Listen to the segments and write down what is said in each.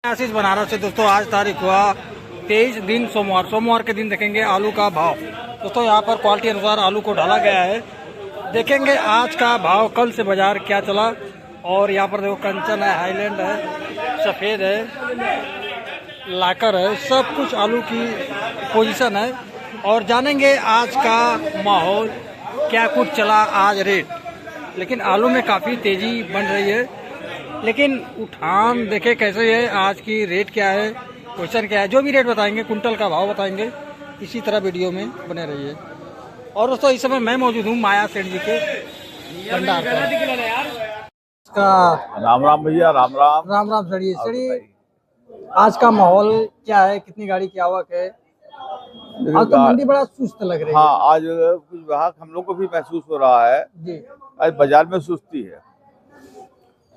आशीष बनारस से दोस्तों, आज तारीख हुआ 23 दिन सोमवार के दिन देखेंगे आलू का भाव। दोस्तों यहाँ पर क्वालिटी अनुसार आलू को डाला गया है। देखेंगे आज का भाव, कल से बाजार क्या चला। और यहाँ पर देखो कंचन है, हाईलैंड है, सफ़ेद है, लाकर है, सब कुछ आलू की पोजीशन है। और जानेंगे आज का माहौल क्या कुछ चला आज रेट। लेकिन आलू में काफ़ी तेज़ी बन रही है। लेकिन उठान देखे कैसे है, आज की रेट क्या है, क्वेश्चन क्या है, जो भी रेट बताएंगे, कुंटल का भाव बताएंगे। इसी तरह वीडियो में बने रहिए। और दोस्तों इस समय मैं मौजूद हूँ माया सेठ जी के भंडार का। राम राम भैया, राम राम। राम राम सेठ जी। आज का माहौल क्या है, कितनी गाड़ी की आवक है? आज तो मंडी बड़ा सुस्त लग रही है। हाँ, आज कुछ ग्राहक हम लोग को भी महसूस हो रहा है जी। आज बाजार में सुस्ती है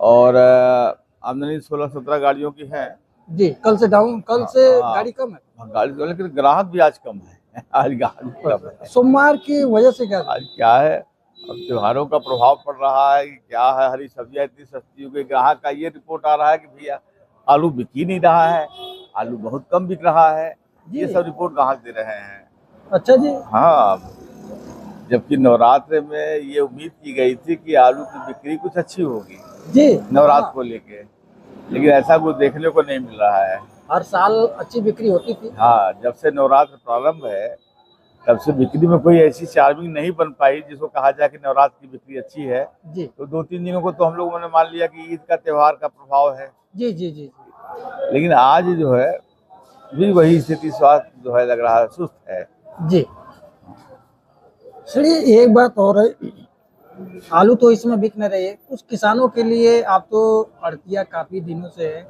और आमदनी 16-17 गाड़ियों की है जी। कल से डाउन, कल से गाड़ी कम है। गाड़ी तो, लेकिन ग्राहक भी आज कम है। आज ग्राहक भी कम है। सोमवार की वजह से क्या? आज क्या है, अब त्योहारों का प्रभाव पड़ रहा है कि क्या है, हरी सब्जियां इतनी सस्ती हो गई। ग्राहक का ये रिपोर्ट आ रहा है कि भैया आलू बिक ही नहीं रहा है, आलू बहुत कम बिक रहा है। ये सब रिपोर्ट ग्राहक दे रहे हैं। अच्छा जी। हाँ, जबकि नवरात्र में ये उम्मीद की गई थी कि आलू की बिक्री कुछ अच्छी होगी जी, नवरात्र को लेके, लेकिन ऐसा कुछ देखने को नहीं मिल रहा है। हर साल अच्छी बिक्री होती थी। हाँ, जब से नवरात्र प्रारंभ है तब से बिक्री में कोई ऐसी चार्मिंग नहीं बन पाई जिसको कहा जाए कि नवरात्र की बिक्री अच्छी है जी। तो 2-3 दिनों को तो हम लोगों ने मान लिया कि ईद का त्योहार का प्रभाव है। जी जी जी। लेकिन आज जो है भी वही स्थिति, स्वास्थ्य जो है लग रहा है सुस्त है जी। चलिए एक बात और है, आलू तो इसमें बिक न रही है। कुछ किसानों के लिए आप तो अड़तिया काफी दिनों से है,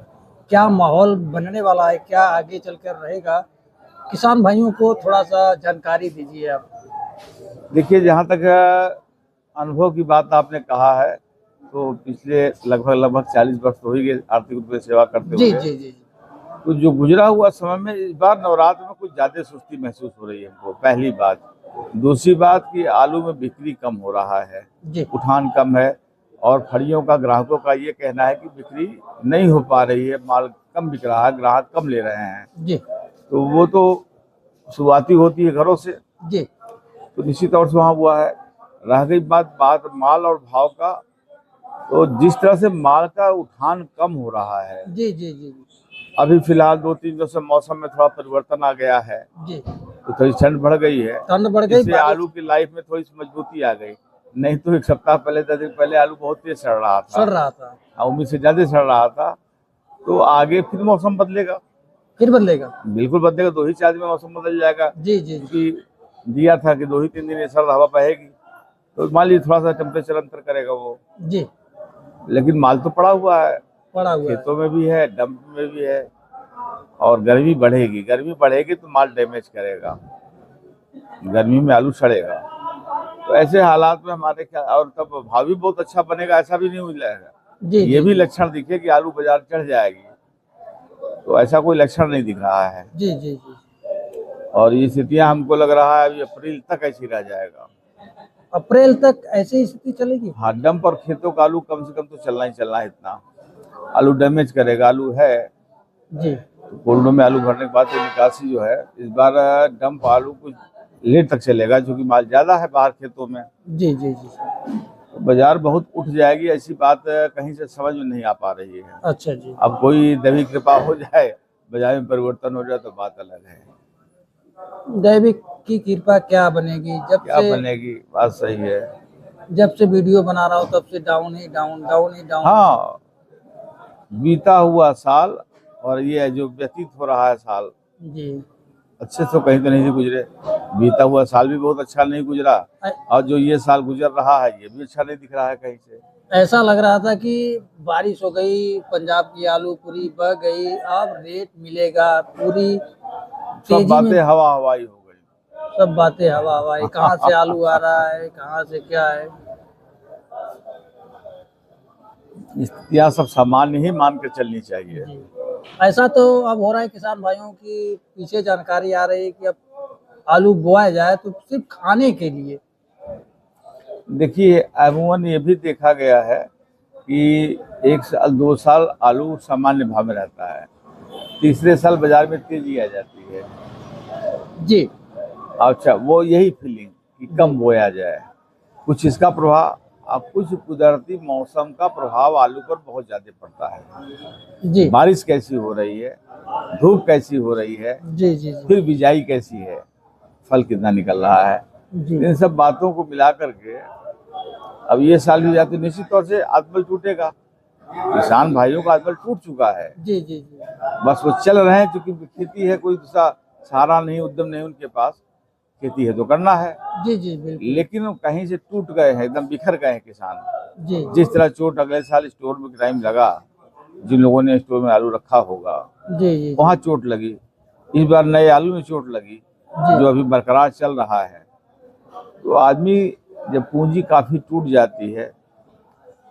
क्या माहौल बनने वाला है, क्या आगे चलकर रहेगा? किसान भाइयों को थोड़ा सा जानकारी दीजिए आप। देखिए, जहाँ तक अनुभव की बात आपने कहा है तो पिछले लगभग 40 वर्ष हो ही गए आर्थिक रूप से सेवा करते जी हुए। जी जी। तो जो गुजरा हुआ समय में इस बार नवरात्र में कुछ ज्यादा सुस्ती महसूस हो रही है हमको, पहली बात। दूसरी बात कि आलू में बिक्री कम हो रहा है जी। उठान कम है और फड़ियों का, ग्राहकों का ये कहना है कि बिक्री नहीं हो पा रही है, माल कम बिक रहा है, ग्राहक कम ले रहे हैं। जी तो वो तो शुरुआती होती है घरों से, जी। तो निश्चित तौर से वहाँ हुआ है। रह गई बात माल और भाव का, तो जिस तरह से माल का उठान कम हो रहा है, जी जी जी। अभी फिलहाल 2-3 दिनों से मौसम में थोड़ा परिवर्तन आ गया है जी। तो थोड़ी ठंड बढ़ गई है, ठंड बढ़ गई, इससे आलू की लाइफ में थोड़ी सी मजबूती आ गई। नहीं तो 1 सप्ताह पहले, 10 दिन पहले आलू बहुत तेज सड़ रहा था, उम्मीद से ज्यादा सड़ रहा था। तो आगे फिर मौसम बदलेगा, फिर बदलेगा, बिल्कुल बदलेगा। 2 ही 4 दिन में मौसम बदल जाएगा। जी जी। क्योंकि दिया था कि 2 ही 3 दिन सर्द हवा बहेगी, तो मान लीजिए थोड़ा सा टेम्परेचर अंतर करेगा वो। जी। लेकिन माल तो पड़ा हुआ है, खेतों खेतों में भी है, डंप में भी है। और गर्मी बढ़ेगी तो माल डैमेज करेगा, गर्मी में आलू सड़ेगा। तो ऐसे हालात में हमारे क्या, और तब भाव भी बहुत अच्छा बनेगा ऐसा भी नहीं हो जाएगा। ये भी लक्षण दिखे कि आलू बाजार चढ़ जाएगी, तो ऐसा कोई लक्षण नहीं दिख रहा है। जी जी जी। और ये स्थितियां हमको लग रहा है अभी अप्रैल तक ऐसी रह जाएगा। अप्रैल तक ऐसी स्थिति चलेगी? हाँ, डंप और खेतों का आलू कम से कम तो चलना ही चलना है। इतना आलू डैमेज करेगा। आलू है जी। तो कोल्डो में आलू भरने के बाद तो निकासी जो है, इस बार डंप आलू कुछ लेट तक चलेगा क्योंकि माल ज्यादा है बाहर खेतों में। जी जी जी। तो बाजार बहुत उठ जाएगी, ऐसी बात कहीं से समझ में नहीं आ पा रही है। अच्छा जी। अब कोई दैवी कृपा हो जाए, बाजार में परिवर्तन हो जाए तो बात अलग है। दैविक की कृपा क्या बनेगी? क्या बनेगी, बात सही है। जब से वीडियो बना रहा हूँ तब से डाउन ही डाउन, डाउन ही डाउन। हाँ, बीता हुआ साल और ये जो व्यतीत हो रहा है साल, जी, अच्छे से कहीं तो नहीं गुजरे। बीता हुआ साल भी बहुत अच्छा नहीं गुजरा और जो ये साल गुजर रहा है ये भी अच्छा नहीं दिख रहा है कहीं से। ऐसा लग रहा था कि बारिश हो गई, पंजाब की आलू पूरी बह गई, अब रेट मिलेगा पूरी। सब बातें हवा हवाई हो गई, सब बातें हवा हवाई। कहाँ से आलू आ रहा है, कहाँ से क्या है, स्थितियाँ सब सामान्य ही मान कर चलनी चाहिए। ऐसा तो अब हो रहा है। किसान भाइयों की पीछे जानकारी आ रही है कि अब आलू बोया जाए तो सिर्फ खाने के लिए। देखिए, अमूमन ये भी देखा गया है कि 1 साल 2 साल आलू सामान्य भाव में रहता है, तीसरे साल बाजार में तेजी आ जाती है। जी अच्छा, वो यही फीलिंग कि कम बोया जाए, कुछ इसका प्रभाव, अब कुछ कुदरती मौसम का प्रभाव आलू पर बहुत ज्यादा पड़ता है। जी बारिश कैसी हो रही है, धूप कैसी हो रही है, जी जी जी फिर बिजाई कैसी है, फल कितना निकल रहा है, जी इन सब बातों को मिला करके अब ये साल भी जाते निश्चित तौर से आत्मबल टूटेगा। किसान भाइयों का आत्मबल टूट चुका है। जी जी जी बस वो चल रहे हैं, क्योंकि खेती है, कोई दूसरा सहारा नहीं, उद्यम नहीं उनके पास, खेती है तो करना है। जी जी बिल्कुल लेकिन वो कहीं से टूट गए हैं, एकदम बिखर गए हैं किसान। जी जिस तरह चोट अगले साल स्टोर में टाइम लगा, जिन लोगों ने स्टोर में आलू रखा होगा जी जी वहां चोट लगी, इस बार नए आलू में चोट लगी, जी जो अभी बरकरार चल रहा है। तो आदमी जब पूंजी काफी टूट जाती है,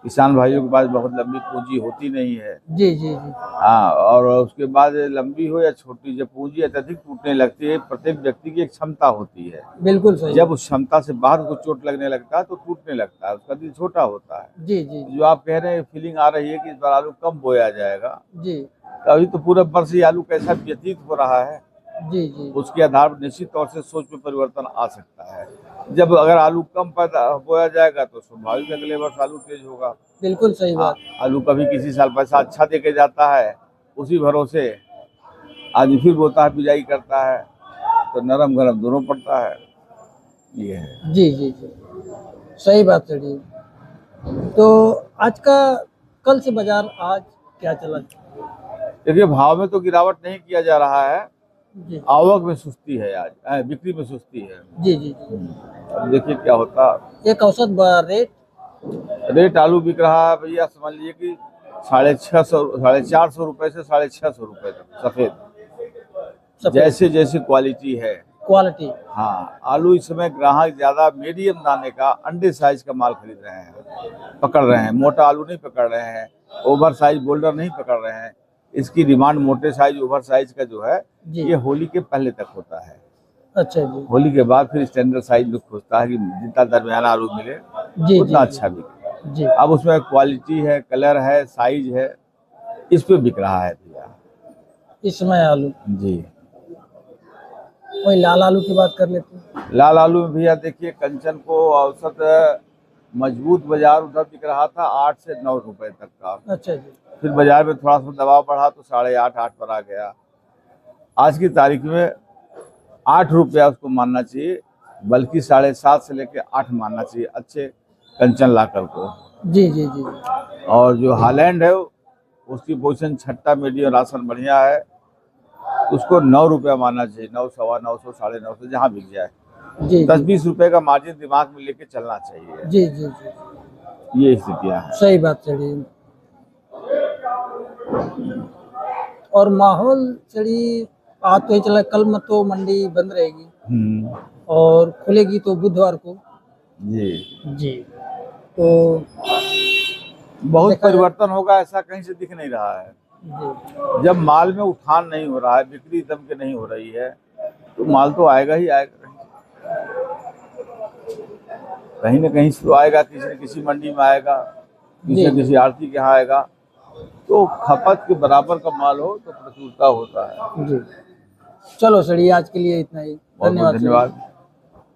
किसान भाइयों के पास बहुत लंबी पूंजी होती नहीं है। जी जी जी हाँ, और उसके बाद लंबी हो या छोटी, जब पूंजी अत्यधिक टूटने लगती है, प्रत्येक व्यक्ति की एक क्षमता होती है। बिल्कुल सही जब उस क्षमता से बाहर उसको चोट लगने लगता है तो टूटने लगता है, उसका दिल छोटा होता है। जी जी जो आप कह रहे हैं फीलिंग आ रही है कि इस बार आलू कम बोया जाएगा, जी अभी तो पूरा वर्ष ये आलू कैसा व्यतीत हो रहा है, जी जी उसके आधार पर निश्चित तौर से सोच में परिवर्तन आ सकता है। जब अगर आलू कम पैदा बोया जाएगा तो स्वाभाविक अगले वर्ष आलू तेज होगा। बिल्कुल सही बात आलू कभी किसी साल पैसा अच्छा दे के जाता है, उसी भरोसे आज फिर बोता है, बिजाई करता है, तो नरम गरम दोनों पड़ता है। ये है। जी जी जी सही बात है। तो आज का कल से बाजार आज क्या चला? देखिए, भाव में तो गिरावट नहीं किया जा रहा है, जी आवक में सुस्ती है, आज बिक्री में सुस्ती है। जी जी जी अब देखिए क्या होता। एक औसत रेट आलू बिक रहा है भैया, समझ लीजिए कि 450 रुपए से 650 रुपए तक सफेद, जैसे जैसे क्वालिटी है। क्वालिटी हाँ, आलू इस समय ग्राहक ज्यादा मीडियम दाने का अंडे साइज का माल खरीद रहे हैं, पकड़ रहे हैं, मोटा आलू नहीं पकड़ रहे हैं, ओवर साइज बोल्डर नहीं पकड़ रहे हैं। इसकी डिमांड मोटे साइज ओवर साइज का जो है, जी ये होली के पहले तक होता है। अच्छा जी होली के बाद फिर स्टैंडर्ड साइज लोग खोजता है कि जितना दरमियाना आलू मिले जी उतना जी अच्छा बिके। जी अब उसमें क्वालिटी है, कलर है, साइज है, इस पे बिक रहा है भैया। इस समय आलू जी, वही लाल आलू की बात कर लेते हैं। लाल आलू में भैया देखिए, कंचन को औसत मजबूत बाजार उधर बिक रहा था 8 से 9 रुपए तक का। अच्छा जी फिर बाजार में थोड़ा सा दबाव बढ़ा तो 8.5 पर आ गया। आज की तारीख में 8 रुपया उसको मानना चाहिए, बल्कि 7.5 से लेके 8 मानना चाहिए अच्छे कंचन लाकर को। जी जी जी और जो हालैंड है उसकी पोजीशन छठा मीडियम राशन बढ़िया है, उसको 9 रुपया मानना चाहिए, 9, सवा 900, 950, जहाँ बिक जाए। जी 10-20 रुपए का मार्जिन दिमाग में लेके चलना चाहिए। जी जी जी ये स्थितियाँ हैं। सही बात चढ़ी। और माहौल चढ़ी आज तो ये चला, कल में तो मंडी बंद रहेगी और खुलेगी तो बुधवार को। जी जी तो बहुत देखा जाए- परिवर्तन होगा, ऐसा कहीं से दिख नहीं रहा है। जी जब माल में उठान नहीं हो रहा है, बिक्री दम के नहीं हो रही है, तो माल तो आएगा ही आएगा, कहीं न कहीं से तो आएगा, किसी न किसी मंडी में आएगा, किसी न किसी आड़ती के यहाँ आएगा। तो खपत के बराबर का माल हो तो प्रचुरता होता है। जी चलो सड़ी, आज के लिए इतना ही। बहुत बहुत धन्यवाद सड़ी। धन्यवाद।